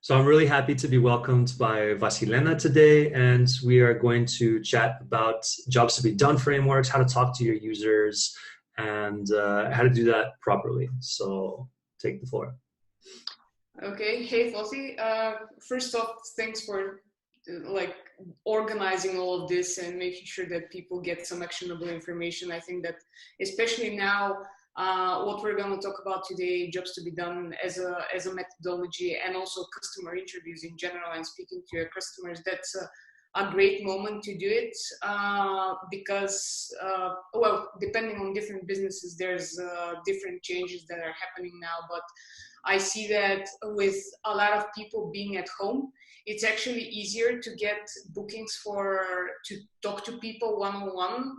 So I'm really happy to be welcomed by Vasilena today, and we are going to chat about jobs to be done frameworks, how to talk to your users, and how to do that properly. So take the floor. Okay, hey Fossi. First off, thanks for like organizing all of this and making sure that people get some actionable information. I think that especially now, what we're going to talk about today, jobs to be done as a methodology, and also customer interviews in general, and speaking to your customers. That's a great moment to do it because, well, depending on different businesses, there's different changes that are happening now, but I see that with a lot of people being at home, it's actually easier to get bookings to talk to people one-on-one,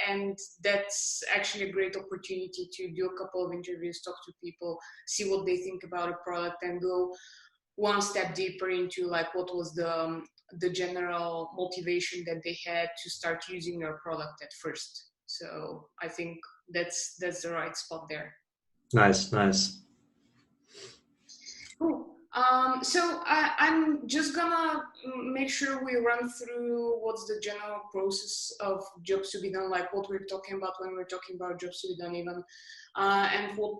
and that's actually a great opportunity to do a couple of interviews, talk to people, see what they think about a product, and go one step deeper into like what was the general motivation that they had to start using your product at first. So I think that's the right spot there. Nice, nice. Cool. I'm just gonna make sure we run through what's the general process of jobs to be done, like what we're talking about when we're talking about jobs to be done even, and what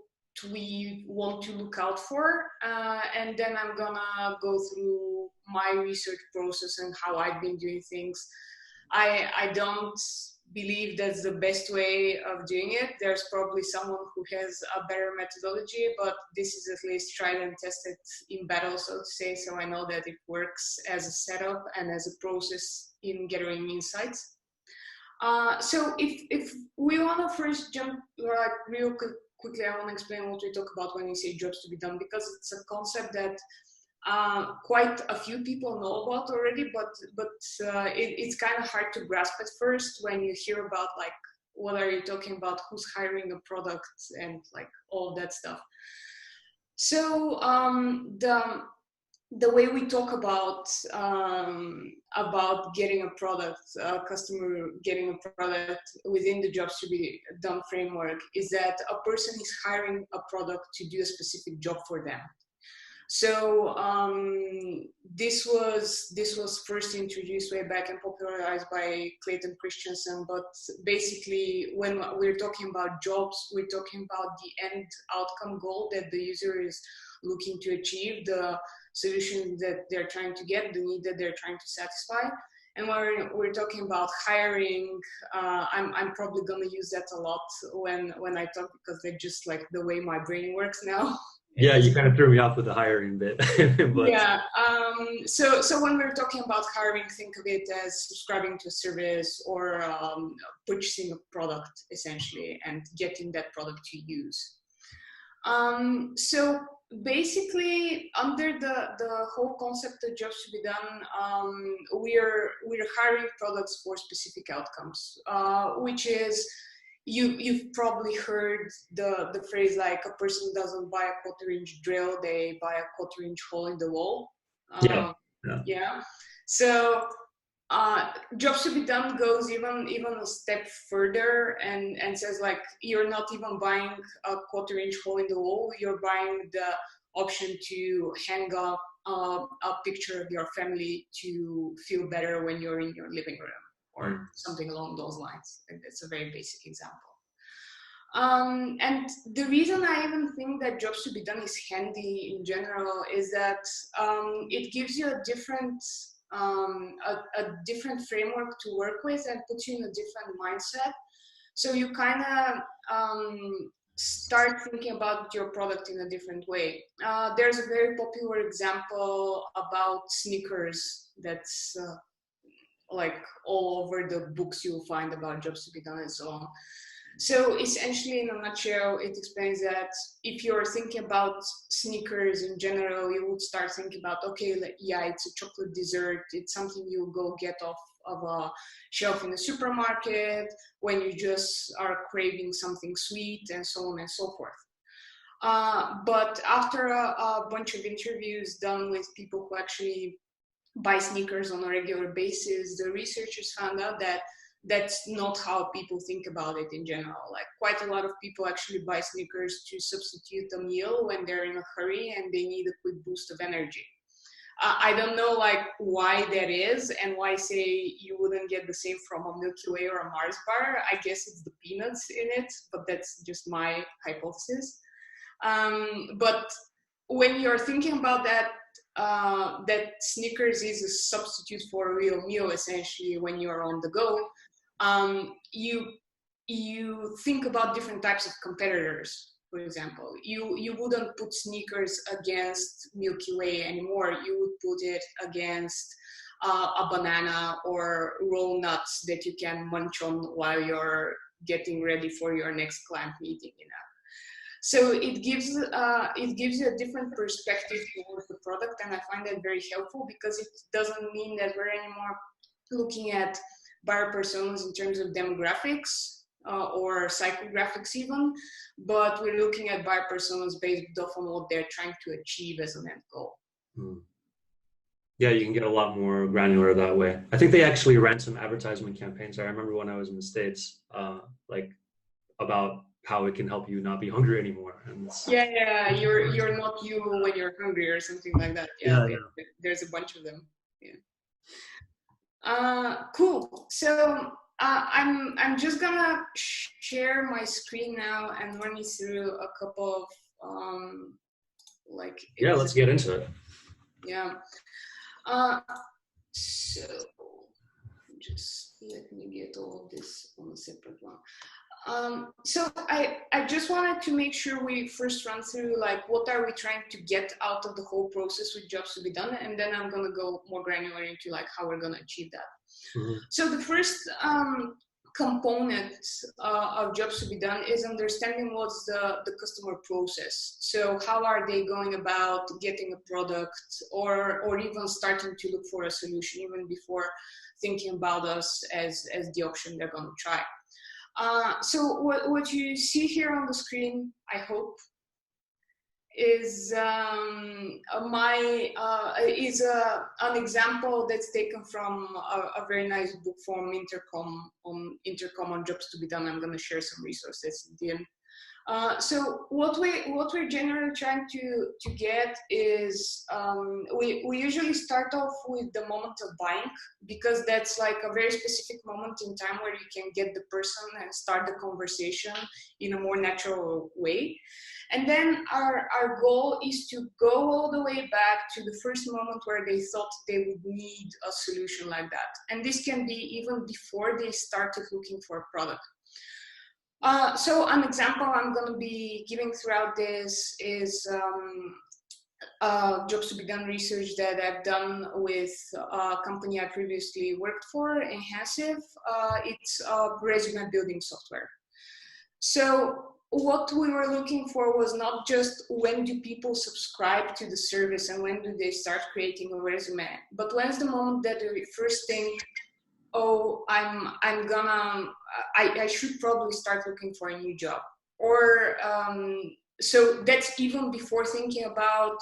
we want to look out for. And then I'm gonna go through my research process and how I've been doing things. I don't believe that's the best way of doing it. There's probably someone who has a better methodology, but this is at least tried and tested in battle, so to say. So I know that it works as a setup and as a process in gathering insights. So if we want to first jump like real quickly, I want to explain what we talk about when we say jobs to be done, because it's a concept that quite a few people know about already, but it's kind of hard to grasp at first when you hear about like what are you talking about, who's hiring a product, and like all that stuff. So the way we talk about getting a product, a customer getting a product within the jobs to be done framework is that a person is hiring a product to do a specific job for them. So this was first introduced way back and popularized by Clayton Christensen. But basically, when we're talking about jobs, we're talking about the end outcome goal that the user is looking to achieve, the solution that they're trying to get, the need that they're trying to satisfy. And when we're talking about hiring, I'm probably going to use that a lot when I talk, because they're just like the way my brain works now. Yeah, you kind of threw me off with the hiring bit, but Yeah. So when we're talking about hiring, think of it as subscribing to a service or purchasing a product essentially and getting that product to use. So basically, under the whole concept of jobs to be done, we're hiring products for specific outcomes, which is you've probably heard the phrase like a person doesn't buy a quarter-inch drill, they buy a quarter-inch hole in the wall. yeah, Uh, yeah, yeah. So jobs to be done goes even a step further and says like you're not even buying a quarter-inch hole in the wall, you're buying the option to hang up a picture of your family to feel better when you're in your living room or mm, something along those lines. It's a very basic example. And the reason I even think that jobs to be done is handy in general is that it gives you a different framework to work with and puts you in a different mindset. So you kind of start thinking about your product in a different way. There's a very popular example about sneakers that's like all over the books you'll find about jobs to be done and so on. So essentially, in a nutshell, it explains that if you're thinking about sneakers in general, you would start thinking about, okay, yeah, it's a chocolate dessert. It's something you'll go get off of a shelf in the supermarket when you just are craving something sweet and so on and so forth. But after a bunch of interviews done with people who actually buy sneakers on a regular basis, the researchers found out that that's not how people think about it in general. Like quite a lot of people actually buy sneakers to substitute a meal when they're in a hurry and they need a quick boost of energy. I don't know like why that is and why say you wouldn't get the same from a Milky Way or a Mars bar. I guess it's the peanuts in it, but that's just my hypothesis. But when you're thinking about that, that Snickers is a substitute for a real meal, essentially, when you're on the go, you think about different types of competitors. For example, you wouldn't put Snickers against Milky Way anymore. You would put it against a banana or roll nuts that you can munch on while you're getting ready for your next client meeting. So it gives you a different perspective towards the product, and I find that very helpful because it doesn't mean that we're anymore looking at buyer personas in terms of demographics or psychographics even, but we're looking at buyer personas based off on what they're trying to achieve as an end goal. Yeah, you can get a lot more granular that way. I think they actually ran some advertisement campaigns. I remember when I was in the States, like about how it can help you not be hungry anymore. And yeah, you're not you when you're hungry or something like that. Yeah. There's a bunch of them. Yeah. Cool. So I'm just gonna share my screen now and run you through a couple of like. Yeah, let's get into it. Yeah. So just let me get all of this on a separate one. So I just wanted to make sure we first run through like what are we trying to get out of the whole process with Jobs to be Done, and then I'm gonna go more granular into like how we're gonna achieve that. Mm-hmm. So the first component of Jobs to be Done is understanding what's the customer process. So how are they going about getting a product or even starting to look for a solution even before thinking about us as the option they're gonna try. So what you see here on the screen, I hope, is an example that's taken from a very nice book from Intercom on Jobs to be Done. I'm going to share some resources at the end. So what we're generally trying to get is we usually start off with the moment of buying, because that's like a very specific moment in time where you can get the person and start the conversation in a more natural way. And then our goal is to go all the way back to the first moment where they thought they would need a solution like that. And this can be even before they started looking for a product. So an example I'm going to be giving throughout this is Jobs to be Done research that I've done with a company I previously worked for, Enhasive. It's a resume building software. So what we were looking for was not just when do people subscribe to the service and when do they start creating a resume, but when's the moment that they first think, oh, I should probably start looking for a new job. Or, so that's even before thinking about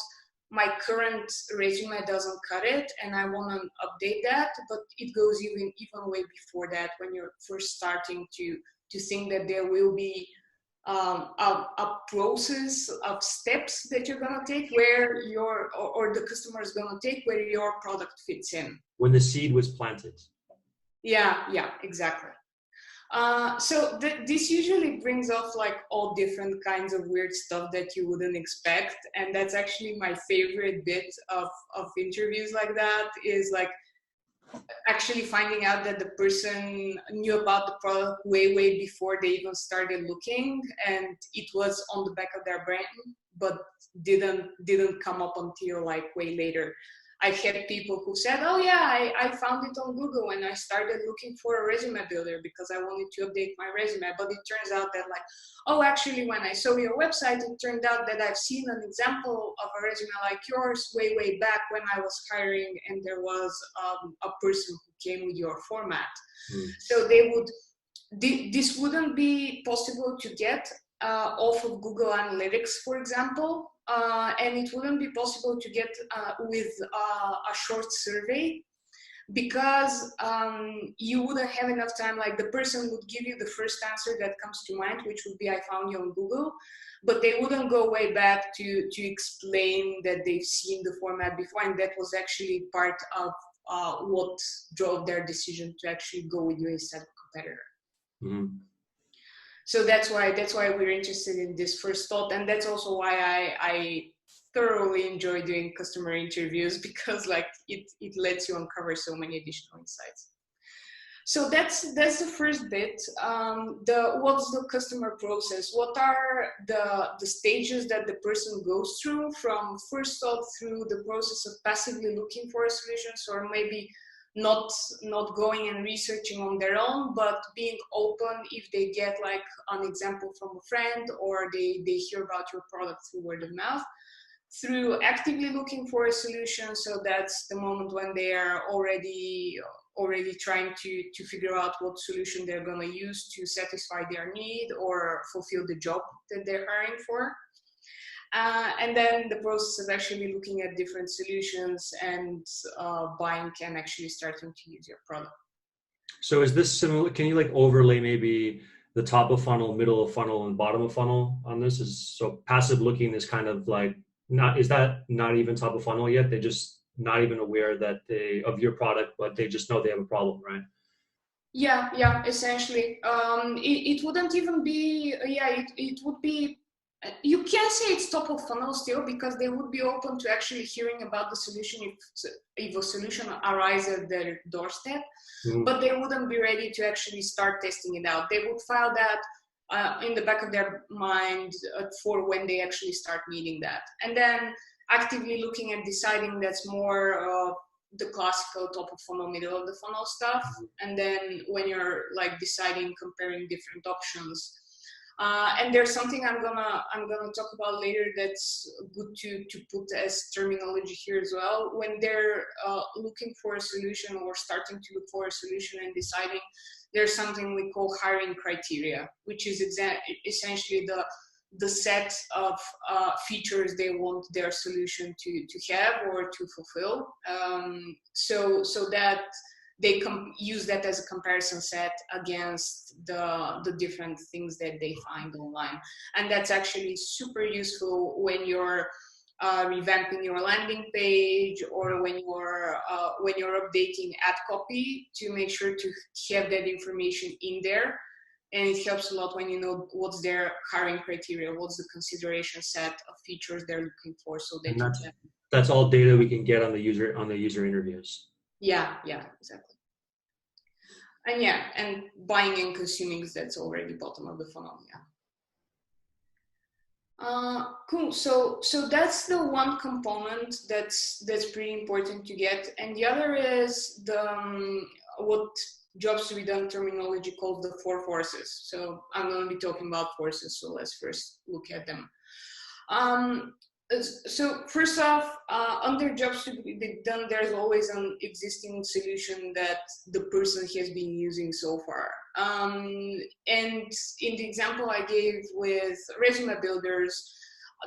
my current resume doesn't cut it and I want to update that, but it goes even way before that, when you're first starting to think that there will be a process of steps that you're going to take where or the customer is going to take where your product fits in. When the seed was planted. Yeah, exactly. So this usually brings off like all different kinds of weird stuff that you wouldn't expect. And that's actually my favorite bit of interviews like that, is like actually finding out that the person knew about the product way before they even started looking, and it was on the back of their brain, but didn't come up until like way later. I've had people who said, oh yeah, I found it on Google and I started looking for a resume builder because I wanted to update my resume. But it turns out that like, oh, actually, when I saw your website, it turned out that I've seen an example of a resume like yours way back when I was hiring, and there was a person who came with your format. So this wouldn't be possible to get off of Google Analytics, for example. And it wouldn't be possible to get with a short survey, because you wouldn't have enough time. Like the person would give you the first answer that comes to mind, which would be, I found you on Google, but they wouldn't go way back to explain that they've seen the format before, and that was actually part of what drove their decision to actually go with you instead of competitor. Mm-hmm. So that's why we're interested in this first thought, and that's also why I thoroughly enjoy doing customer interviews, because like it lets you uncover so many additional insights. So that's the first bit. What's the customer process? What are the stages that the person goes through from first thought through the process of passively looking for a solution, or maybe not going and researching on their own, but being open if they get like an example from a friend, or they hear about your product through word of mouth, through actively looking for a solution. So that's the moment when they are already trying to figure out what solution they're going to use to satisfy their need or fulfill the job that they're hiring for. And then the process of actually looking at different solutions and buying and actually starting to use your product. So is this similar? Can you like overlay maybe the top of funnel, middle of funnel, and bottom of funnel on this? So passive looking is kind of like not even top of funnel yet? They're just not even aware that of your product, but they just know they have a problem, right? Yeah, essentially. It wouldn't even be, it would be, you can say it's top of funnel still, because they would be open to actually hearing about the solution if a solution arrives at their doorstep, but they wouldn't be ready to actually start testing it out. They would file that in the back of their mind for when they actually start needing that. And then actively looking at deciding, that's more the classical top of funnel, middle of the funnel stuff. And then when you're like deciding, comparing different options, and there's something I'm gonna talk about later that's good to put as terminology here as well. When they're looking for a solution or starting to look for a solution and deciding, there's something we call hiring criteria, which is essentially the set of features they want their solution to have or to fulfill. So that they use that as a comparison set against the different things that they find online. And that's actually super useful when you're revamping your landing page, or when you're updating ad copy, to make sure to have that information in there. And it helps a lot when you know what's their hiring criteria, what's the consideration set of features they're looking for. So that's all data we can get on the user interviews. Yeah, exactly. And buying and consuming, that's already bottom of the funnel. Cool. So that's the one component that's pretty important to get, and the other is the what Jobs to be Done terminology calls the 4 forces. So I'm going to be talking about forces. So let's first look at them. So first off, under Jobs to be Done, there's always an existing solution that the person has been using so far. And in the example I gave with resume builders,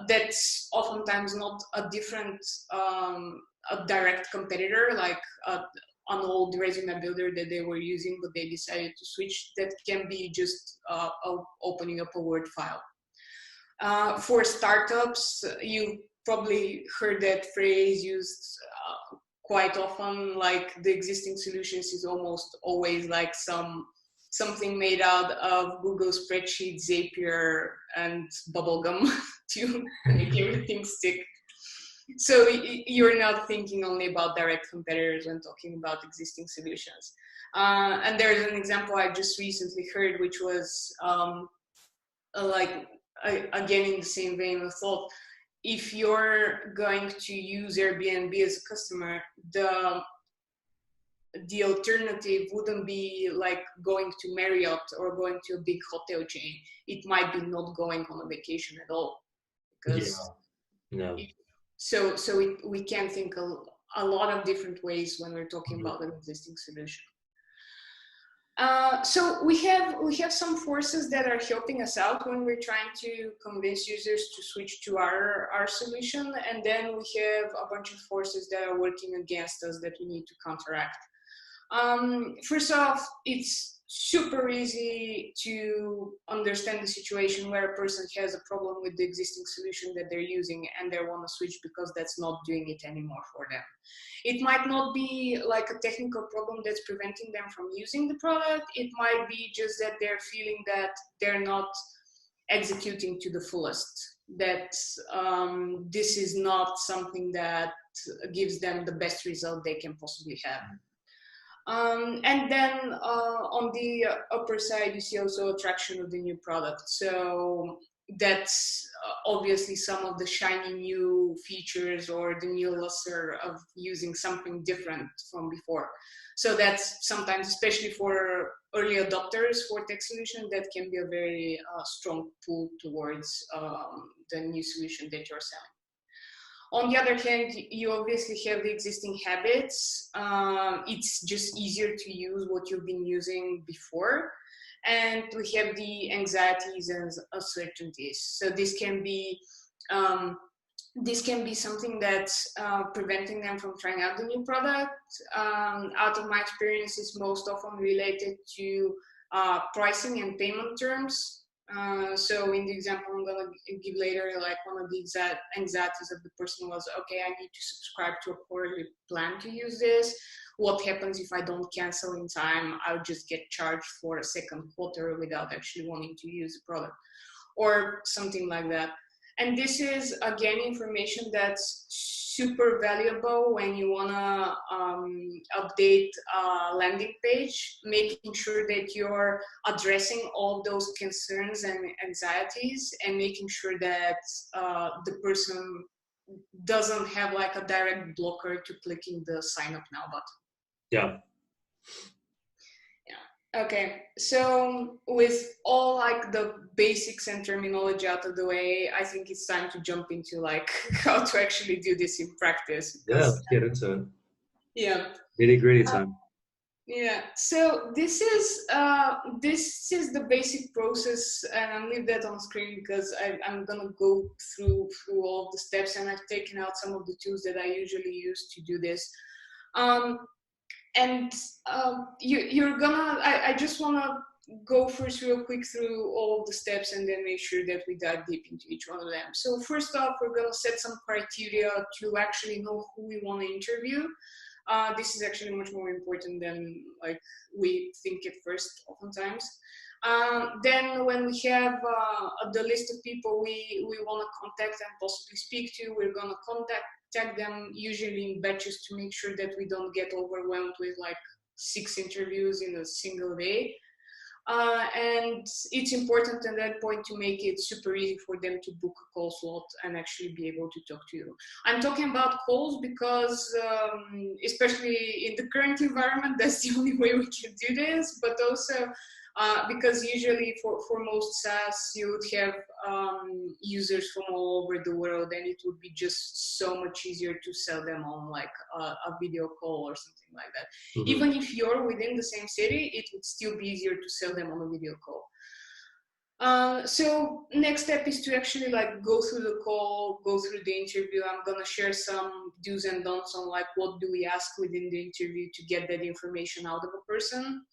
that's oftentimes not a different, a direct competitor, like an old resume builder that they were using, but they decided to switch. That can be just opening up a Word file. For startups, you probably heard that phrase used quite often, like the existing solutions is almost always like something made out of Google Spreadsheet, Zapier, and bubblegum to make everything stick. So you're not thinking only about direct competitors when talking about existing solutions. And there's an example I just recently heard, which was again in the same vein of thought. If you're going to use Airbnb as a customer, the alternative wouldn't be like going to Marriott or going to a big hotel chain. It might be not going on a vacation at all. Because we can think a lot of different ways when we're talking about an existing solution. So we have some forces that are helping us out when we're trying to convince users to switch to our solution, and then we have a bunch of forces that are working against us that we need to counteract. First off, it's super easy to understand the situation where a person has a problem with the existing solution that they're using and they want to switch because that's not doing it anymore for them. It might not be like a technical problem that's preventing them from using the product. It might be just that they're feeling that they're not executing to the fullest, that this is not something that gives them the best result they can possibly have. And then on the upper side, you see also attraction of the new product. So that's obviously some of the shiny new features or the new luster of using something different from before. So that's sometimes, especially for early adopters for tech solution, that can be a very strong pull towards the new solution that you're selling. On the other hand, you obviously have the existing habits. It's just easier to use what you've been using before. And we have the anxieties and uncertainties. So this can be something that's preventing them from trying out the new product. Out of my experience, it's most often related to pricing and payment terms. So in the example I'm gonna give later, like one of the anxieties of the person was, okay, I need to subscribe to a quarterly plan to use this. What happens if I don't cancel in time? I'll just get charged for a second quarter without actually wanting to use the product, or something like that. And this is, again, information that's super valuable when you want to update a landing page, making sure that you're addressing all those concerns and anxieties and making sure that the person doesn't have like a direct blocker to clicking the sign up now button. Yeah. Okay, so with all like the basics and terminology out of the way, I think it's time to jump into like how to actually do this in practice. Yeah, let's get into it. Yeah. Nitty-gritty time. Yeah. So this is the basic process, and I'll leave that on screen because I'm gonna go through all the steps, and I've taken out some of the tools that I usually use to do this. And you're gonna, I just wanna go first real quick through all of the steps and then make sure that we dive deep into each one of them. So first off, we're gonna set some criteria to actually know who we wanna interview. This is actually much more important than like we think at first oftentimes. Then when we have the list of people we wanna contact and possibly speak to, we're gonna contact them usually in batches to make sure that we don't get overwhelmed with like 6 interviews in a single day. And it's important at that point to make it super easy for them to book a call slot and actually be able to talk to you. I'm talking about calls because especially in the current environment, that's the only way we can do this, but also because usually for most SaaS, you would have users from all over the world, and it would be just so much easier to sell them on like a video call or something like that. Mm-hmm. Even if you're within the same city, it would still be easier to sell them on a video call. So next step is to actually like go through the call, go through the interview. I'm gonna share some do's and don'ts on like what do we ask within the interview to get that information out of a person.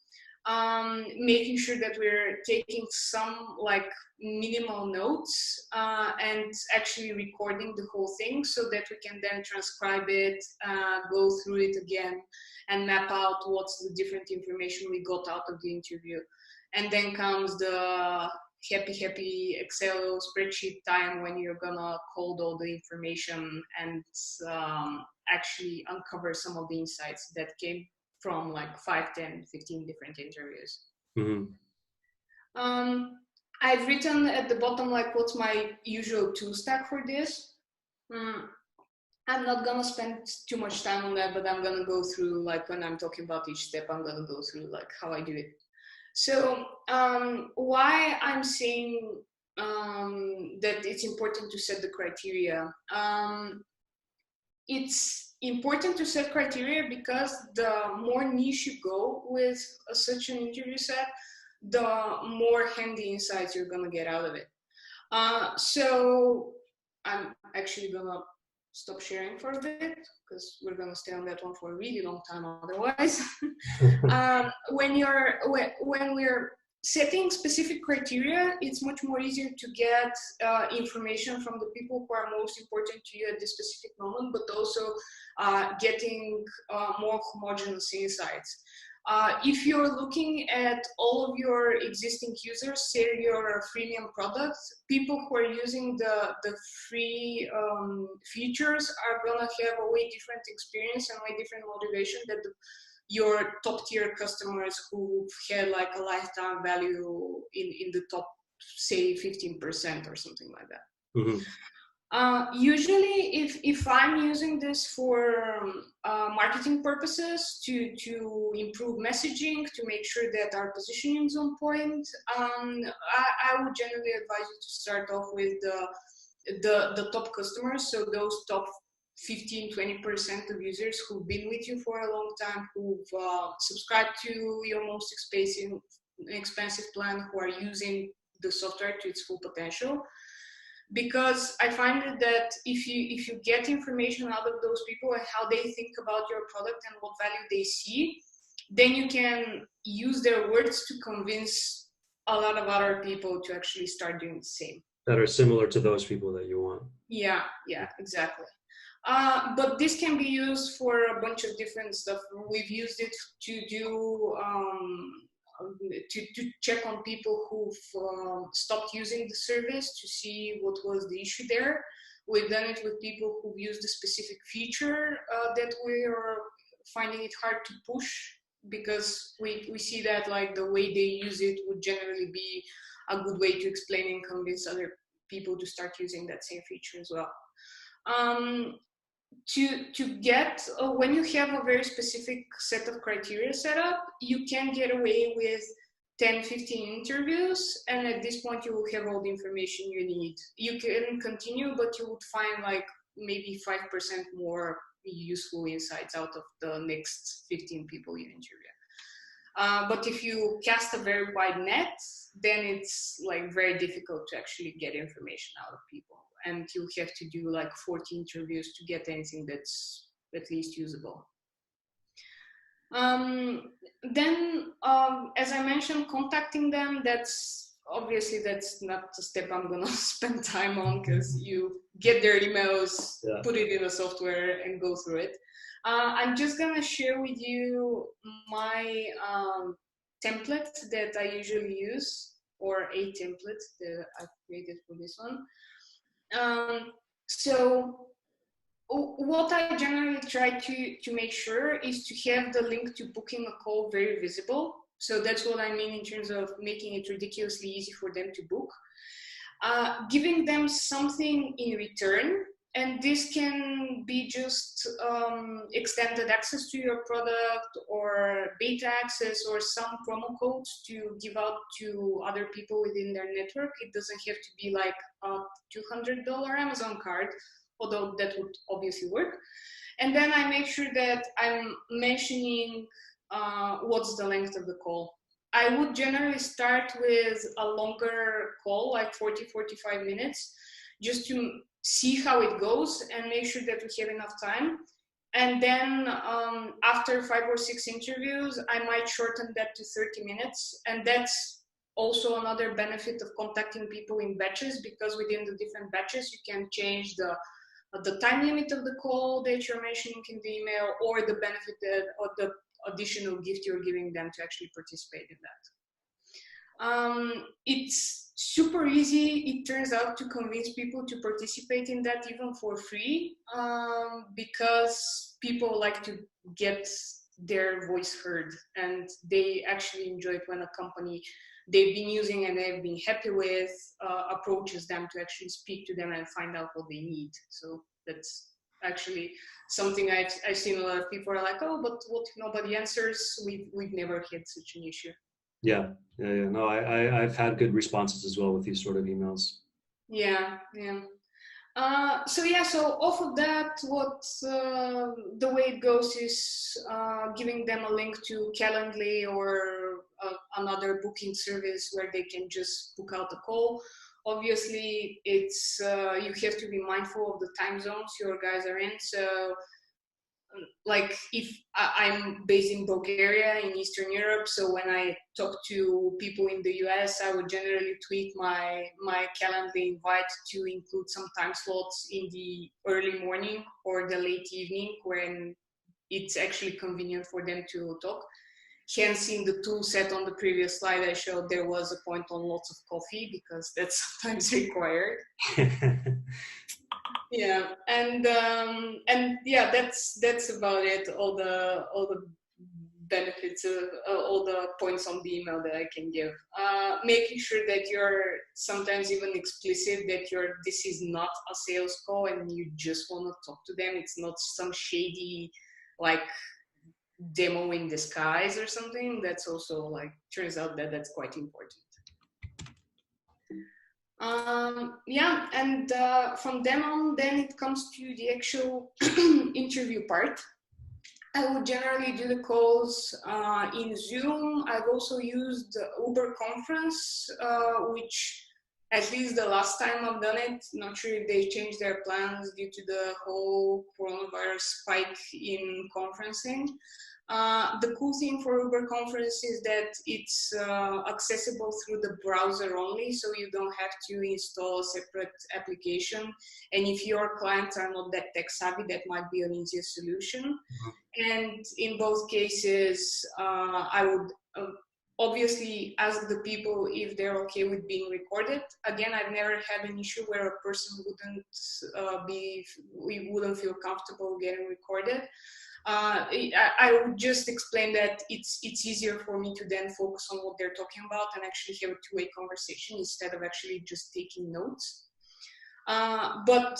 Making sure that we're taking some like minimal notes and actually recording the whole thing so that we can then transcribe it, go through it again and map out what's the different information we got out of the interview. And then comes the happy Excel spreadsheet time when you're gonna code all the information and actually uncover some of the insights that came from like 5, 10, 15 different interviews. Mm-hmm. I've written at the bottom like what's my usual tool stack for this. I'm not gonna spend too much time on that, but I'm gonna go through like when I'm talking about each step, I'm gonna go through like how I do it. So why I'm saying that it's important to set the criteria. It's important to set criteria because the more niche you go with such an interview set, the more handy insights you're gonna get out of it. So I'm actually gonna stop sharing for a bit because we're going to stay on that one for a really long time otherwise. When we're setting specific criteria, it's much more easier to get information from the people who are most important to you at this specific moment, but also getting more homogeneous insights. If you're looking at all of your existing users, say your freemium product, people who are using the free features are gonna have a way different experience and way different motivation than your top tier customers who had like a lifetime value in the top, say 15% or something like that. Mm-hmm. Usually if I'm using this for marketing purposes to improve messaging, to make sure that our positioning is on point, I would generally advise you to start off with the top customers. So those top 15-20% of users who've been with you for a long time, who've subscribed to your most expensive plan, who are using the software to its full potential. Because I find that if you get information out of those people and how they think about your product and what value they see, then you can use their words to convince a lot of other people to actually start doing the same. That are similar to those people that you want. Yeah, exactly. But this can be used for a bunch of different stuff. We've used it to do to check on people who've stopped using the service to see what was the issue there. We've done it with people who've used a specific feature that we are finding it hard to push, because we see that like the way they use it would generally be a good way to explain and convince other people to start using that same feature as well. To get, when you have a very specific set of criteria set up, you can get away with 10-15 interviews, and at this point you will have all the information you need. You can continue, but you would find like maybe 5% more useful insights out of the next 15 people you interview. But if you cast a very wide net, then it's like very difficult to actually get information out of people. And you have to do like 40 interviews to get anything that's at least usable. Then, as I mentioned, contacting them, that's not the step I'm gonna spend time on, because you get their emails, put it in the software and go through it. I'm just gonna share with you my template that I usually use, or a template that I've created for this one. So what I generally try to make sure is to have the link to booking a call very visible. So that's what I mean in terms of making it ridiculously easy for them to book. Giving them something in return, and this can be just extended access to your product, or beta access, or some promo codes to give out to other people within their network. It doesn't have to be like a $200 Amazon card, although that would obviously work. And then I make sure that I'm mentioning what's the length of the call. I would generally start with a longer call, like 40-45 minutes, just to see how it goes and make sure that we have enough time. And then after 5 or 6 interviews, I might shorten that to 30 minutes. And that's also another benefit of contacting people in batches, because within the different batches, you can change the time limit of the call that you're mentioning in the email, or the benefit or the additional gift you're giving them to actually participate in that. It's super easy, it turns out, to convince people to participate in that even for free, because people like to get their voice heard, and they actually enjoy it when a company they've been using and they've been happy with approaches them to actually speak to them and find out what they need. So that's actually something I've seen a lot of people are like, oh, but what if nobody answers? We've never had such an issue. Yeah. No, I've had good responses as well with these sort of emails. Yeah. So off of that, what the way it goes is giving them a link to Calendly or another booking service where they can just book out a call. obviously it's you have to be mindful of the time zones your guys are in. So like if I'm based in Bulgaria in Eastern Europe, so when I talk to people in the US, I would generally tweak my calendar invite to include some time slots in the early morning or the late evening when it's actually convenient for them to talk. Hence, in the tool set on the previous slide I showed, there was a point on lots of coffee because that's sometimes required. Yeah, and yeah, that's about it. All the benefits of all the points on the email that I can give. Making sure that you're sometimes even explicit that this is not a sales call and you just want to talk to them. It's not some shady like demo in disguise or something. That's also like turns out that that's quite important. Yeah, and from then on, then it comes to the actual interview part. I would generally do the calls in Zoom. I've also used Uber Conference, which at least the last time I've done it, not sure if they changed their plans due to the whole coronavirus spike in conferencing. The cool thing for Uber Conference is that it's accessible through the browser only, so you don't have to install a separate application. And if your clients are not that tech savvy, that might be an easier solution. Mm-hmm. And in both cases, I would obviously ask the people if they're okay with being recorded. Again, I've never had an issue where a person wouldn't feel comfortable getting recorded. I would just explain that it's easier for me to then focus on what they're talking about and actually have a two-way conversation instead of actually just taking notes. But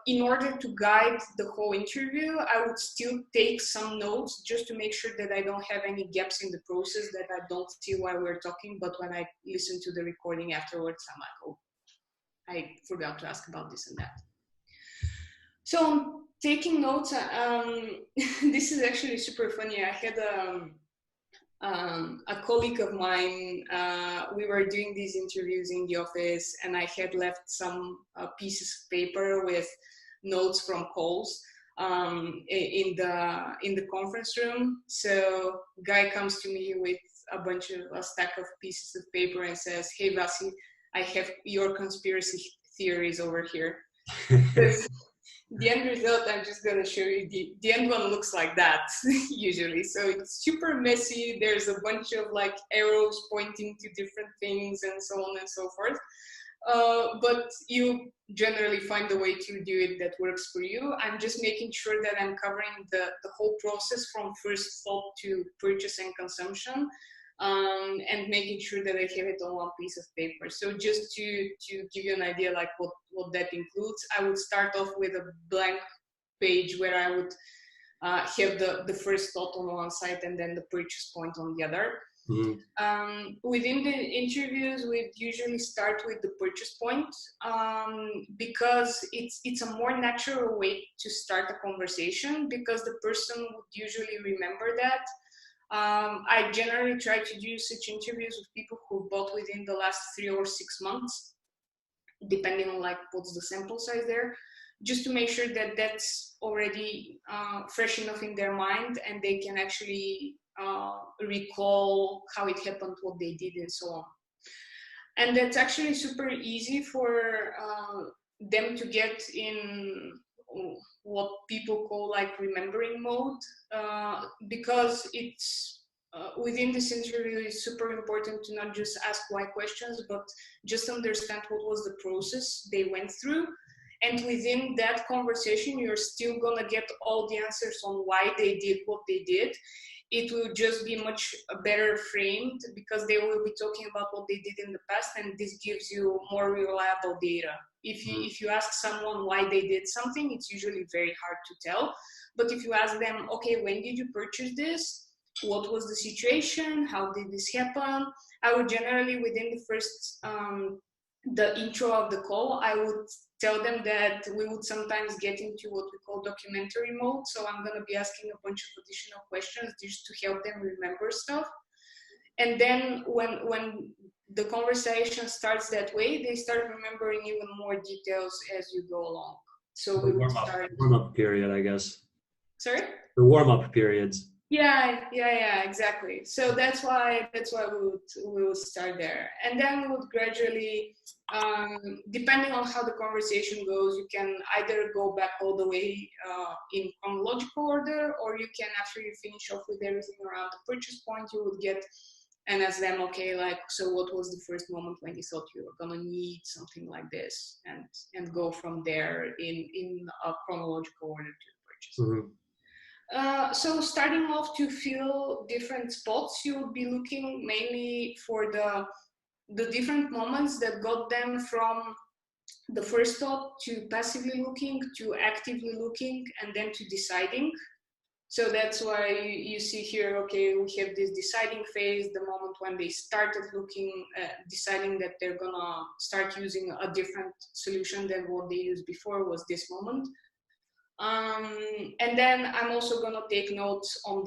in order to guide the whole interview, I would still take some notes just to make sure that I don't have any gaps in the process that I don't see while we're talking, but when I listen to the recording afterwards, I'm like, oh, I forgot to ask about this and that. So taking notes, this is actually super funny. I had a colleague of mine, we were doing these interviews in the office and I had left some pieces of paper with notes from calls in the conference room. So guy comes to me with a stack of pieces of paper and says, "Hey Vasi, I have your conspiracy theories over here." The end result, I'm just going to show you, the end one looks like that usually. So it's super messy. There's a bunch of like arrows pointing to different things and so on and so forth. But you generally find a way to do it that works for you. I'm just making sure that I'm covering the whole process from first thought to purchase and consumption. And making sure that I have it on one piece of paper. So just to give you an idea like what that includes, I would start off with a blank page where I would have the first thought on one side and then the purchase point on the other. Mm-hmm. Within the interviews, we usually start with the purchase point because it's a more natural way to start a conversation because the person would usually remember that. I generally try to do such interviews with people who bought within the last 3 or 6 months, depending on like what's the sample size there, just to make sure that that's already fresh enough in their mind and they can actually recall how it happened, what they did, and so on. And that's actually super easy for them to get in what people call like remembering mode, because it's within this interview it's super important to not just ask why questions, but just understand what was the process they went through. And within that conversation, you're still gonna get all the answers on why they did what they did. It will just be much better framed because they will be talking about what they did in the past, and this gives you more reliable data. If you ask someone why they did something, it's usually very hard to tell. But if you ask them, okay, when did you purchase this? What was the situation? How did this happen? I would generally, within the first, the intro of the call, I would tell them that we would sometimes get into what we call documentary mode. So I'm going to be asking a bunch of additional questions just to help them remember stuff. And then when the conversation starts that way, they start remembering even more details as you go along. So we would start warm up period, I guess. Sorry? The warm up periods. Yeah, exactly. So that's why we would start there, and then we would gradually, depending on how the conversation goes, you can either go back all the way in chronological order, or you can, after you finish off with everything around the purchase point, you would get and ask them, okay, like, so what was the first moment when you thought you were gonna need something like this, and go from there in a chronological order to the purchase. Mm-hmm. So starting off to fill different spots, you would be looking mainly for the different moments that got them from the first thought to passively looking to actively looking and then to deciding. So that's why you see here, okay, we have this deciding phase, the moment when they started looking, deciding that they're gonna start using a different solution than what they used before was this moment. And then I'm also going to take notes on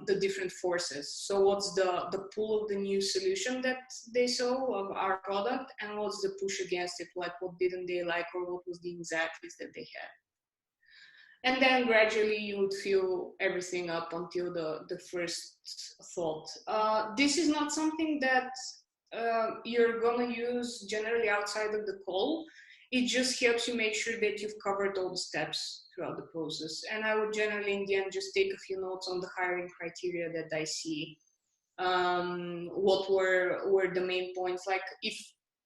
the different forces. So what's the pull of the new solution that they saw of our product, and what's the push against it, like what didn't they like, or what was the anxieties that they had. And then gradually you would fill everything up until the first thought. This is not something that you're going to use generally outside of the call. It just helps you make sure that you've covered all the steps throughout the process. And I would generally, in the end, just take a few notes on the hiring criteria that I see. What were the main points? Like, if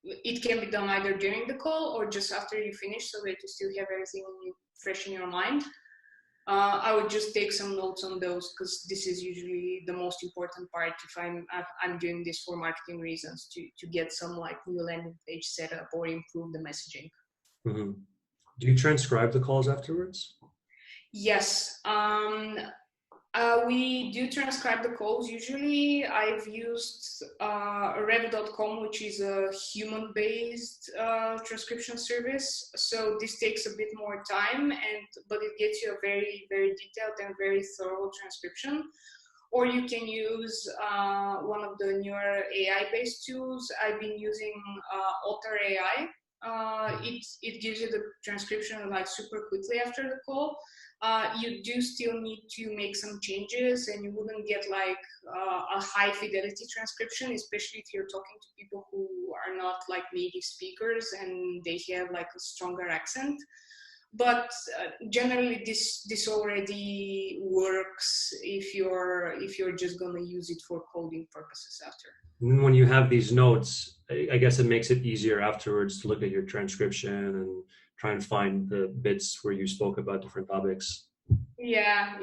it can be done either during the call or just after you finish, so that you still have everything fresh in your mind. I would just take some notes on those, because this is usually the most important part if I'm doing this for marketing reasons, to get some like new landing page setup or improve the messaging. Mm-hmm. Do you transcribe the calls afterwards? Yes. We do transcribe the calls. Usually I've used Rev.com, which is a human-based transcription service. So this takes a bit more time, but it gets you a very, very detailed and very thorough transcription. Or you can use one of the newer AI-based tools. I've been using Otter AI. It gives you the transcription like super quickly after the call. You do still need to make some changes, and you wouldn't get like a high fidelity transcription, especially if you're talking to people who are not like native speakers and they have like a stronger accent. But generally this already works if you're just going to use it for coding purposes after. When you have these notes, I guess it makes it easier afterwards to look at your transcription and try and find the bits where you spoke about different topics. Yeah.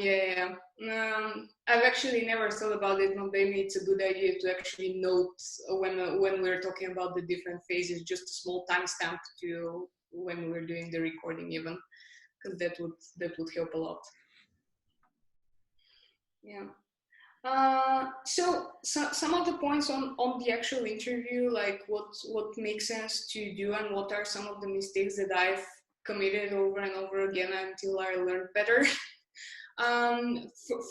I've actually never thought about it, but maybe it's a good idea to actually note when we're talking about the different phases, just a small timestamp to when we're doing the recording even, because that would help a lot. Yeah. So some of the points on the actual interview, like what makes sense to do and what are some of the mistakes that I've committed over and over again until I learned better.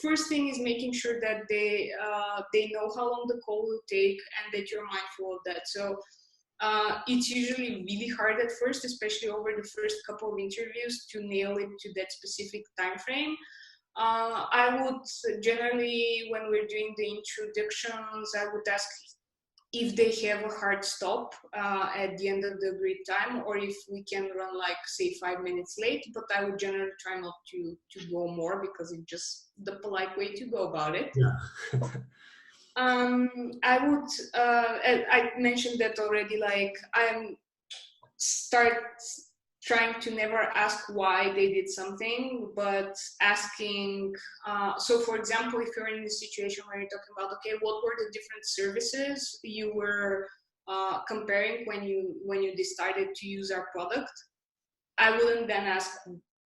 First thing is making sure that they know how long the call will take and that you're mindful of that. So it's usually really hard at first, especially over the first couple of interviews, to nail it to that specific time frame. I would generally, when we're doing the introductions, I would ask if they have a hard stop at the end of the agreed time, or if we can run like say 5 minutes late, but I would generally try not to go more, because it's just the polite way to go about it. Yeah. I mentioned that already, like I'm start trying to never ask why they did something, but asking, so for example, if you're in a situation where you're talking about, okay, what were the different services you were comparing when you decided to use our product, I wouldn't then ask,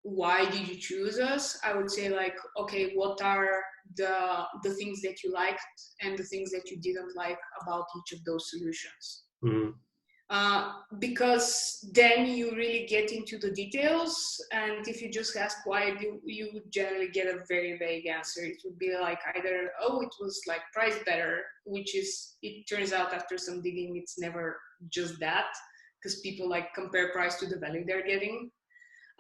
why did you choose us? I would say like, okay, what are the things that you liked and the things that you didn't like about each of those solutions? Mm-hmm. because then you really get into the details, and if you just ask why, you would generally get a very vague answer. It would be like either, oh, it was like priced better, which is, it turns out after some digging, it's never just that, because people like compare price to the value they're getting.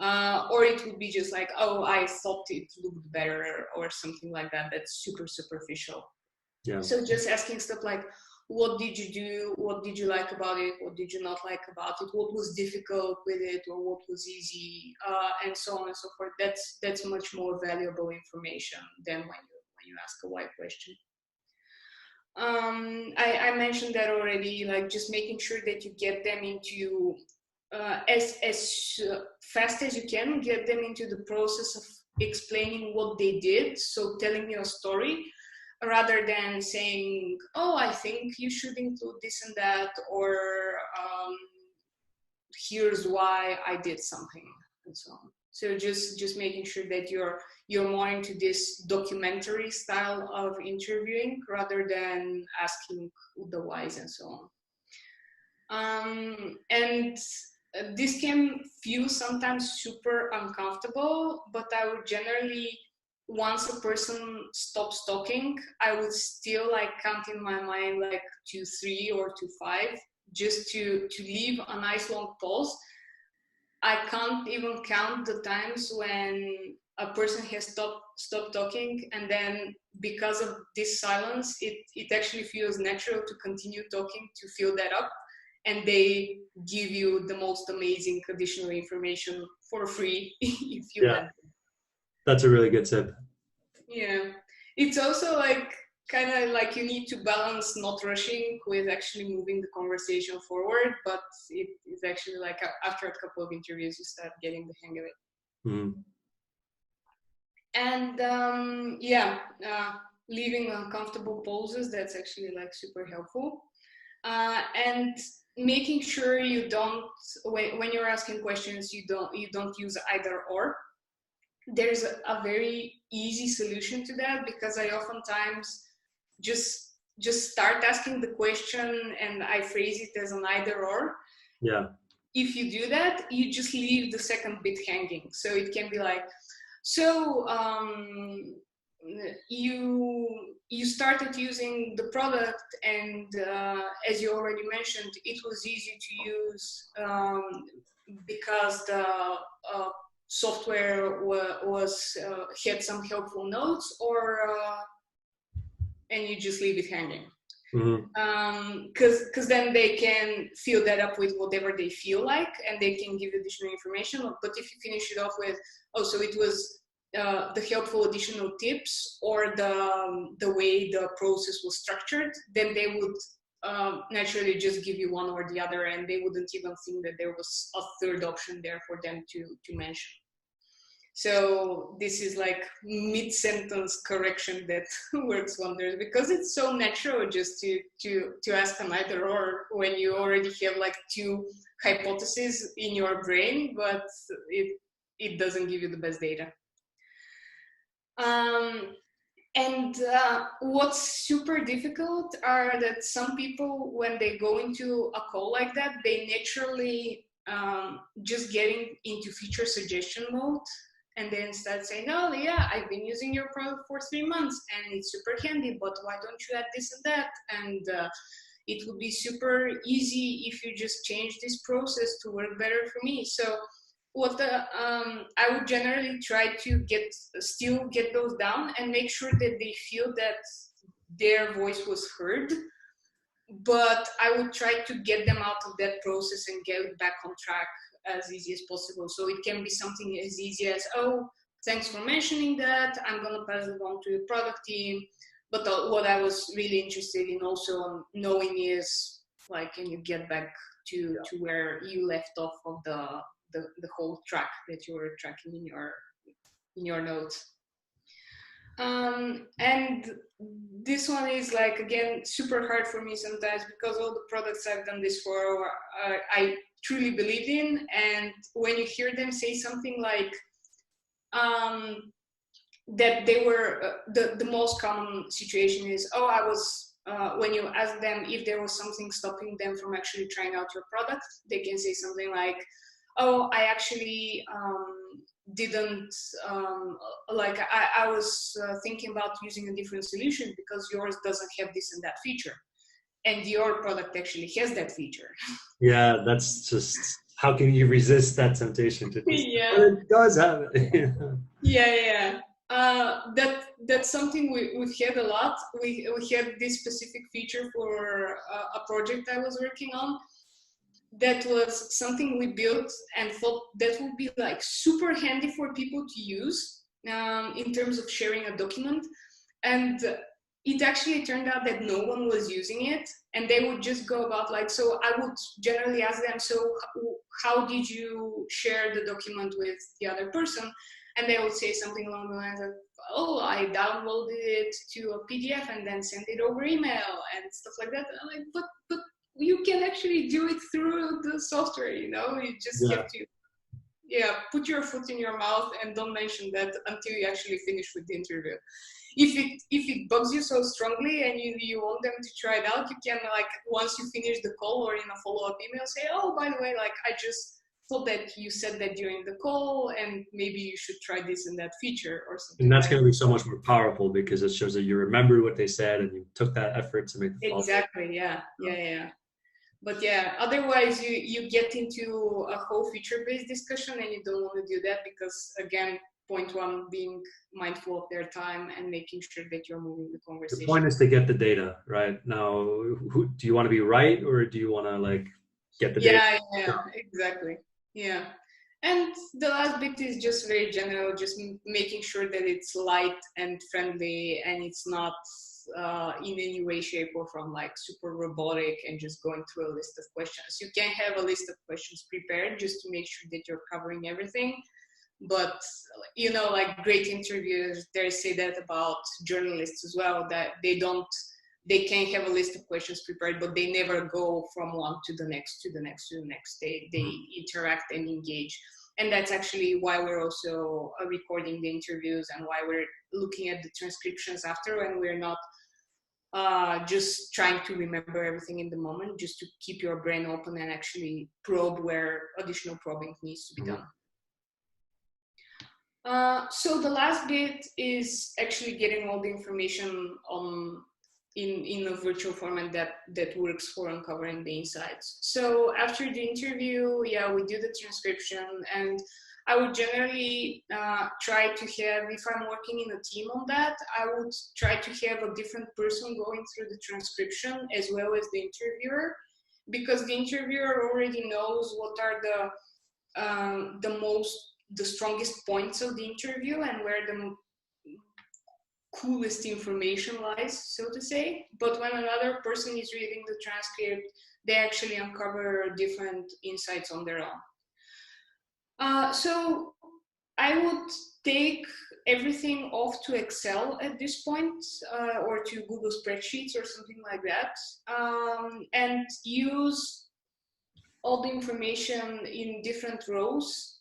Or it would be just like, oh, I thought it looked better, or something like that. That's super superficial. Yeah. So just asking stuff like, what did you do? What did you like about it? What did you not like about it? What was difficult with it, or what was easy, and so on and so forth. That's much more valuable information than when you ask a why question. I mentioned that already, like just making sure that you get them into as fast as you can, get them into the process of explaining what they did. So telling you a story, rather than saying, oh, I think you should include this and that, or here's why I did something, and so on. So just making sure that you're more into this documentary style of interviewing, rather than asking the whys and so on. And this can feel sometimes super uncomfortable, but I would generally, once a person stops talking, I would still like count in my mind like 2, 3 or 2, 5, just to leave a nice long pause. I can't even count the times when a person has stopped talking, and then because of this silence, it actually feels natural to continue talking, to fill that up, and they give you the most amazing additional information for free if you let them. That's a really good tip. Yeah, it's also like kind of like you need to balance not rushing with actually moving the conversation forward, but it's actually like after a couple of interviews you start getting the hang of it. Mm. And leaving uncomfortable poses, that's actually like super helpful. And making sure you don't, when you're asking questions, you don't use either or. There's a very easy solution to that, because I oftentimes just start asking the question and I phrase it as an either or. Yeah. If you do that, you just leave the second bit hanging. So it can be like, so you started using the product, and as you already mentioned, it was easy to use because the software was had some helpful notes, or and you just leave it hanging. Because then they can fill that up with whatever they feel like, and they can give additional information. But if you finish it off with, oh, so it was the helpful additional tips, or the way the process was structured, then they would naturally just give you one or the other, and they wouldn't even think that there was a third option there for them to mention. So this is like mid-sentence correction that works wonders, because it's so natural just to ask an either or when you already have like 2 hypotheses in your brain, but it doesn't give you the best data. And what's super difficult are that some people, when they go into a call like that, they naturally just getting into feature suggestion mode, and then start saying, oh yeah, I've been using your product for 3 months and it's super handy, but why don't you add this and that? And it would be super easy if you just change this process to work better for me. So what I would generally try to still get those down and make sure that they feel that their voice was heard, but I would try to get them out of that process and get back on track as easy as possible. So it can be something as easy as, oh, thanks for mentioning that, I'm gonna pass it on to the product team. But what I was really interested in also knowing is, like, can you get back to where you left off of the whole track that you were tracking in your notes. And this one is like, again, super hard for me sometimes, because all the products I've done this for, I truly believed in. And when you hear them say something like that they were, the most common situation is, oh, I was when you ask them if there was something stopping them from actually trying out your product, they can say something like, oh, I actually didn't, like, I was thinking about using a different solution because yours doesn't have this and that feature. And your product actually has that feature. Yeah, that's just, how can you resist that temptation to just, Yeah. but it does have it. Yeah. That's something we've had a lot. We had this specific feature for a project I was working on. That was something we built and thought that would be like super handy for people to use in terms of sharing a document. And it actually turned out that no one was using it, and they would just go about like, so I would generally ask them, so how did you share the document with the other person? And they would say something along the lines of, oh, I downloaded it to a PDF and then sent it over email and stuff like that. And I'm like, but you can actually do it through the software, you know, you just have to, put your foot in your mouth and don't mention that until you actually finish with the interview. If it bugs you so strongly and you want them to try it out, you can, like, once you finish the call or in a follow-up email, say, oh, by the way, like, I just thought that you said that during the call and maybe you should try this and that feature or something. And that's going to be so much more powerful because it shows that you remember what they said and you took that effort to make the follow-up. Exactly. Yeah. But yeah, otherwise you get into a whole feature-based discussion and you don't want to do that because, again, point one, being mindful of their time and making sure that you're moving the conversation. The point is to get the data, right? Now, do you want to be right or do you want to like get the data? Yeah, exactly. Yeah. And the last bit is just very general, just making sure that it's light and friendly and it's not in any way, shape, or form like super robotic and just going through a list of questions. You can have a list of questions prepared just to make sure that you're covering everything. But, you know, like great interviewers, they say that about journalists as well, that they can have a list of questions prepared, but they never go from one to the next, to the next, to the next. They interact and engage. And that's actually why we're also recording the interviews and why we're looking at the transcriptions after, and we're not just trying to remember everything in the moment, just to keep your brain open and actually probe where additional probing needs to be done. So the last bit is actually getting all the information in a virtual format that works for uncovering the insights. So after the interview, we do the transcription, and I would generally try to have, if I'm working in a team on that, I would try to have a different person going through the transcription as well as the interviewer, because the interviewer already knows what are the strongest points of the interview and where the coolest information lies, so to say. But when another person is reading the transcript, they actually uncover different insights on their own. So I would take everything off to Excel at this point, or to Google Spreadsheets or something like that, and use all the information in different rows.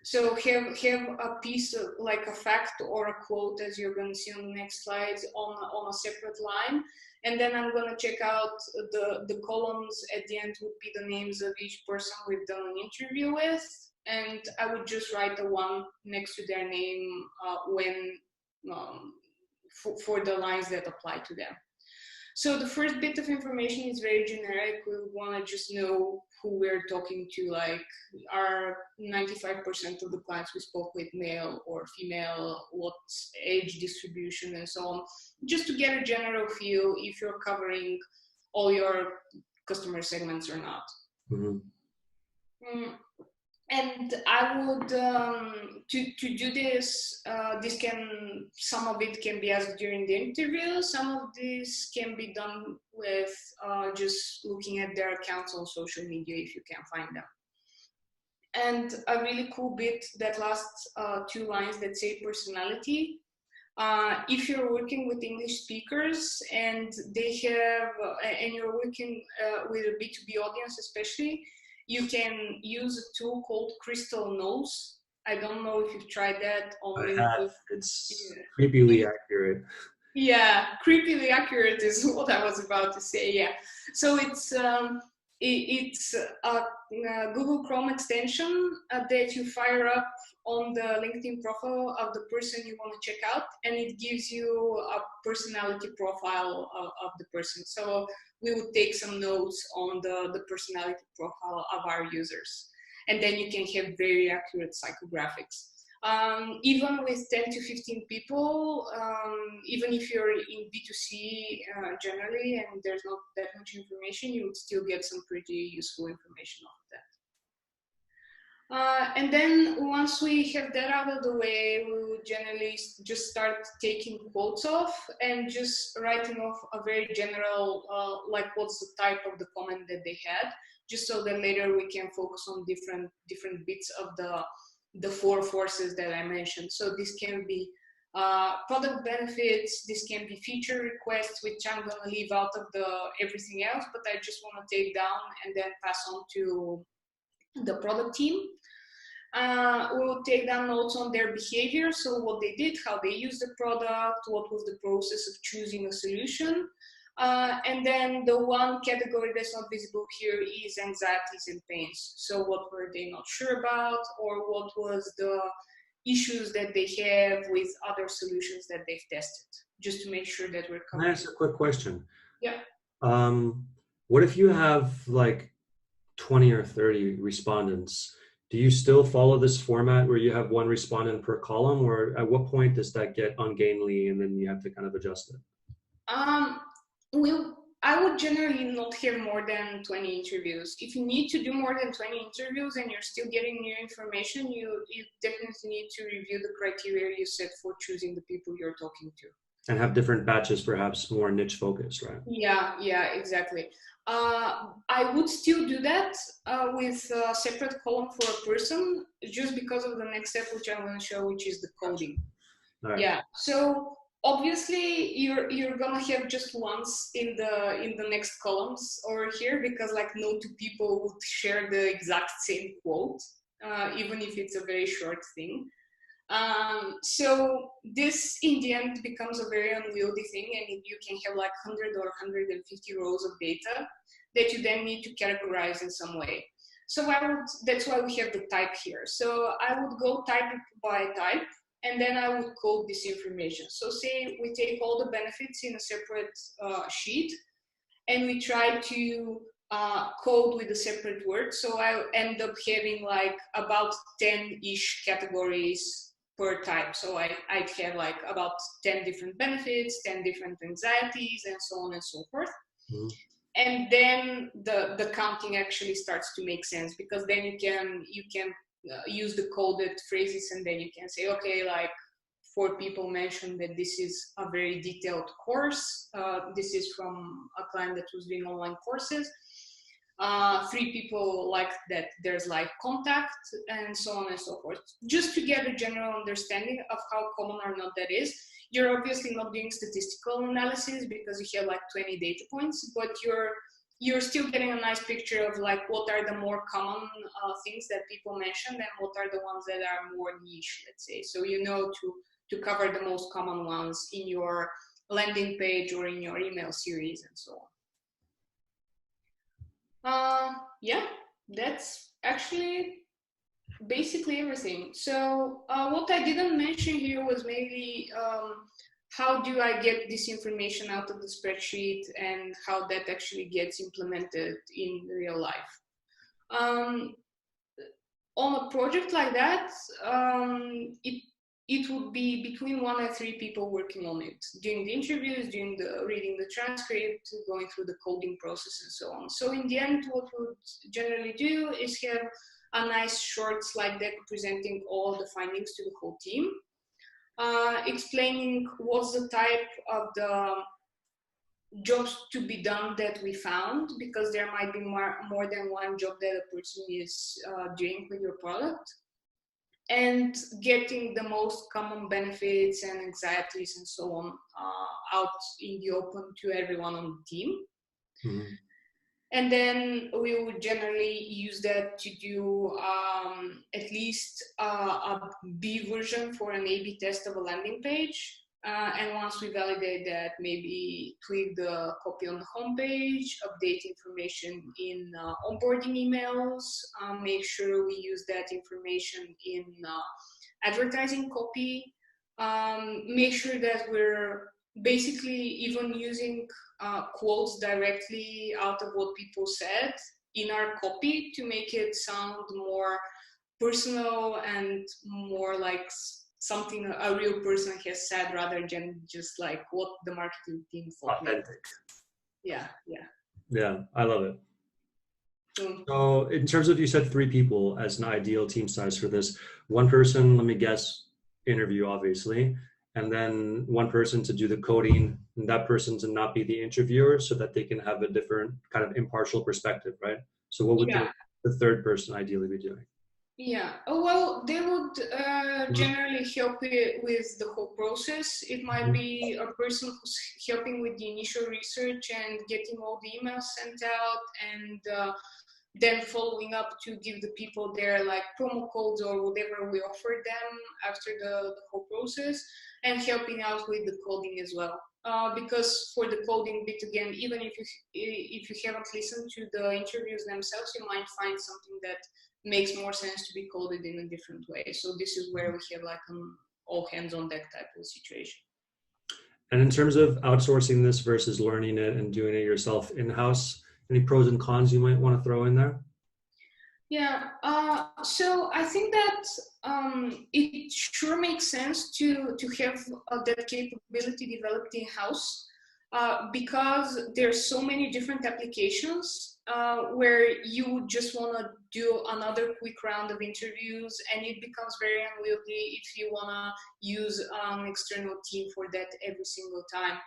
So have a piece of, like a fact or a quote, as you're going to see on the next slides, on a separate line. And then I'm going to check out the columns at the end would be the names of each person we've done an interview with. And I would just write the one next to their name for the lines that apply to them. So the first bit of information is very generic. We want to just know who we're talking to, like are 95% of the clients we spoke with male or female, what age distribution and so on, just to get a general feel if you're covering all your customer segments or not. And I would, to do this, some of it can be asked during the interview. Some of this can be done with just looking at their accounts on social media if you can find them. And a really cool bit, that last two lines that say personality. If you're working with English speakers and and you're working with a B2B audience especially, you can use a tool called Crystal Knows. I don't know if you've tried that. I have. It's creepily accurate. Yeah, creepily accurate is what I was about to say. Yeah, so it's a Google Chrome extension that you fire up on the LinkedIn profile of the person you want to check out, and it gives you a personality profile of the person. So we would take some notes on the personality profile of our users, and then you can have very accurate psychographics. Even with 10 to 15 people, even if you're in B2C generally and there's not that much information, you would still get some pretty useful information off of that. And then once we have that out of the way, we would generally just start taking quotes off and just writing off a very general, like what's the type of the comment that they had, just so that later we can focus on different bits of the four forces that I mentioned. So this can be product benefits, this can be feature requests, which I'm going to leave out of everything else, but I just want to take down and then pass on to the product team. We will take down notes on their behavior, so what they did, how they used the product, what was the process of choosing a solution. And then the one category that's not visible here is anxieties and pains. So what were they not sure about, or what was the issues that they have with other solutions that they've tested, just to make sure that we're covering. Can I ask a quick question? Yeah. What if you have like 20 or 30 respondents? Do you still follow this format where you have one respondent per column, or at what point does that get ungainly and then you have to kind of adjust it? I would generally not have more than 20 interviews. If you need to do more than 20 interviews and you're still getting new information, you definitely need to review the criteria you set for choosing the people you're talking to. And have different batches, perhaps more niche focused, right? Yeah, exactly. I would still do that with a separate column for a person, just because of the next step, which I'm going to show, which is the coding. Right. Yeah. So obviously you're gonna have just once in the next columns over here, because like no two people would share the exact same quote, even if it's a very short thing. So this in the end becomes a very unwieldy thing, and you can have like 100 or 150 rows of data that you then need to categorize in some way. So that's why we have the type here. So I would go type by type, and then I would code this information. So say we take all the benefits in a separate sheet, and we try to code with a separate word. So I end up having like about 10-ish categories per type. So I'd have like about 10 different benefits, 10 different anxieties, and so on and so forth. Mm-hmm. And then the counting actually starts to make sense, because then you can use the coded phrases, and then you can say, okay, like 4 people mentioned that this is a very detailed course. This is from a client that was doing online courses. 3 people like that there's live contact, and so on and so forth, just to get a general understanding of how common or not that is. You're obviously not doing statistical analysis because you have like 20 data points, but you're still getting a nice picture of like what are the more common things that people mention, and what are the ones that are more niche, let's say. So you know to cover the most common ones in your landing page or in your email series and so on. Yeah, that's actually basically everything. So what I didn't mention here was maybe how do I get this information out of the spreadsheet, and how that actually gets implemented in real life. On a project like that, it would be between 1 and 3 people working on it, doing the interviews, doing the reading the transcript, going through the coding process, and so on. So in the end, what we would generally do is have a nice short slide deck presenting all the findings to the whole team, explaining what's the type of the jobs to be done that we found, because there might be more than one job that a person is doing with your product, and getting the most common benefits and anxieties and so on out in the open to everyone on the team. Mm-hmm. And then we would generally use that to do at least a B version for an A/B test of a landing page. And once we validate that, maybe tweak the copy on the homepage, update information in onboarding emails, make sure we use that information in advertising copy, make sure that we're basically even using quotes directly out of what people said in our copy to make it sound more personal and more like something a real person has said rather than just like what the marketing team thought. Authentic. Yeah. Yeah, I love it. So in terms of, you said 3 people as an ideal team size for this. 1 person, let me guess, interview obviously, and then 1 person to do the coding, and that person to not be the interviewer so that they can have a different kind of impartial perspective, right? So what would the 3rd person ideally be doing? Yeah, well, they would generally help with the whole process. It might be a person who's helping with the initial research and getting all the emails sent out, and then following up to give the people their like promo codes or whatever we offer them after the whole process, and helping out with the coding as well. Because for the coding bit, again, even if you haven't listened to the interviews themselves, you might find something that makes more sense to be coded in a different way. So this is where we have like an all hands on deck type of situation. And in terms of outsourcing this versus learning it and doing it yourself in-house, any pros and cons you might want to throw in there? Yeah, so I think that it sure makes sense to have that capability developed in-house because there's so many different applications where you just want to do another quick round of interviews, and it becomes very unwieldy if you want to use an external team for that every single time.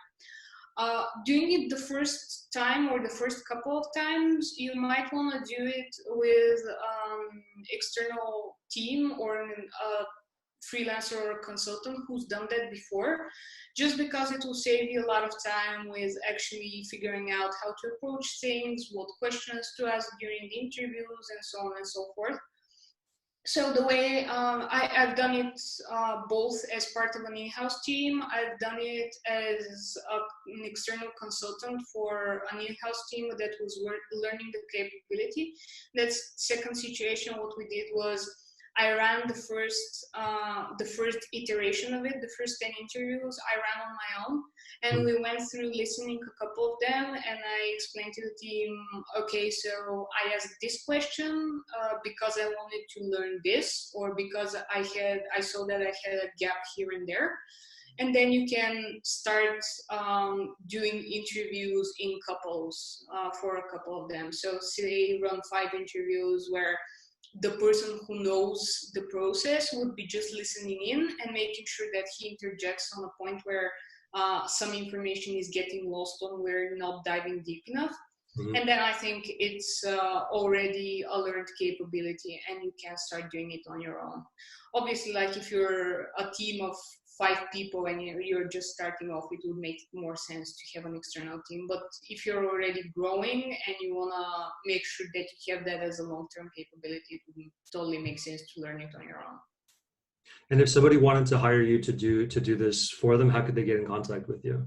Doing it the first time or the first couple of times, you might want to do it with external team or a freelancer or a consultant who's done that before, just because it will save you a lot of time with actually figuring out how to approach things, what questions to ask during the interviews, and so on and so forth. So the way I've done it both as part of an in-house team, I've done it as an external consultant for an in-house team that was learning the capability. That's second situation. What we did was I ran the first iteration of it, the first 10 interviews I ran on my own, and we went through listening a couple of them, and I explained to the team, okay, so I asked this question because I wanted to learn this, or because I saw that I had a gap here and there. And then you can start doing interviews in couples for a couple of them. So say run 5 interviews where the person who knows the process would be just listening in and making sure that he interjects on a point where some information is getting lost on, we're not diving deep enough. And then I think it's already a learned capability and you can start doing it on your own. Obviously, like if you're a team of 5 people and you're just starting off, it would make more sense to have an external team. But if you're already growing and you want to make sure that you have that as a long-term capability, it would totally make sense to learn it on your own. And if somebody wanted to hire you to do this for them, how could they get in contact with you?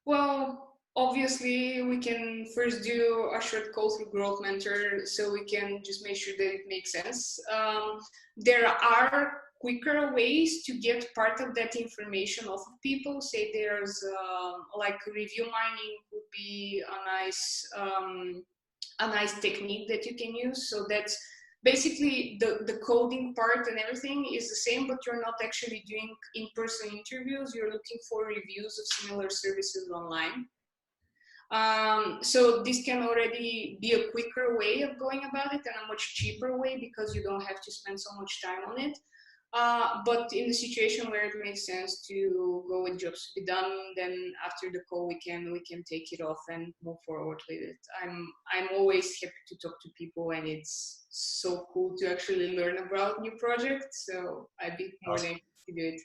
Well, obviously, we can first do a short call through Growth Mentor so we can just make sure that it makes sense. There are quicker ways to get part of that information off of people. Say there's like review mining would be a nice technique that you can use. So that's basically the coding part and everything is the same, but you're not actually doing in-person interviews. You're looking for reviews of similar services online. So this can already be a quicker way of going about it and a much cheaper way because you don't have to spend so much time on it. But in the situation where it makes sense to go with jobs to be done, then after the call we can take it off and move forward with it. I'm always happy to talk to people, and it's so cool to actually learn about new projects. So I'd be more than happy to do it.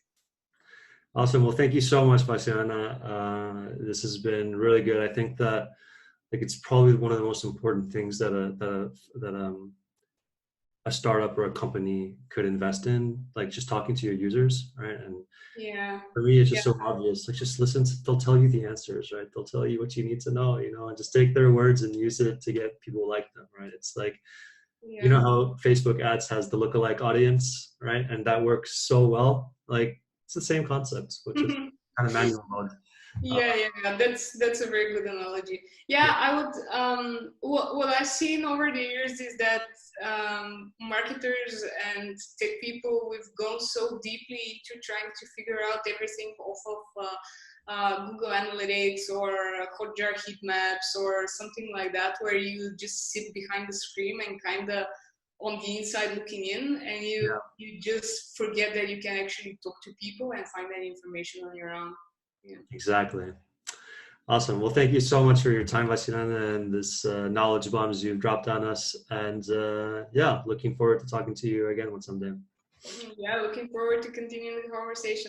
Awesome. Well, thank you so much, Vasilyana. This has been really good. I think that it's probably one of the most important things that a startup or a company could invest in, like just talking to your users, right? And Yeah. for me, it's Yeah. just so obvious. Like just listen to, they'll tell you the answers, right? They'll tell you what you need to know, and just take their words and use it to get people like them, right? It's like, you know Yeah. how Facebook ads has the lookalike audience, right? And that works so well. Like it's the same concept, which is kind of manual mode. Yeah. That's a very good analogy. Yeah, Yeah, I would. What I've seen over the years is that marketers and tech people, we've gone so deeply into trying to figure out everything off of Google Analytics or Hotjar heat maps or something like that, where you just sit behind the screen and kind of on the inside looking in, and yeah, you just forget that you can actually talk to people and find that information on your own. Yeah. exactly. Awesome. Well, thank you so much for your time, Vasilana, and this knowledge bombs you've dropped on us. And yeah, looking forward to talking to you again one someday. Yeah, looking forward to continuing the conversation.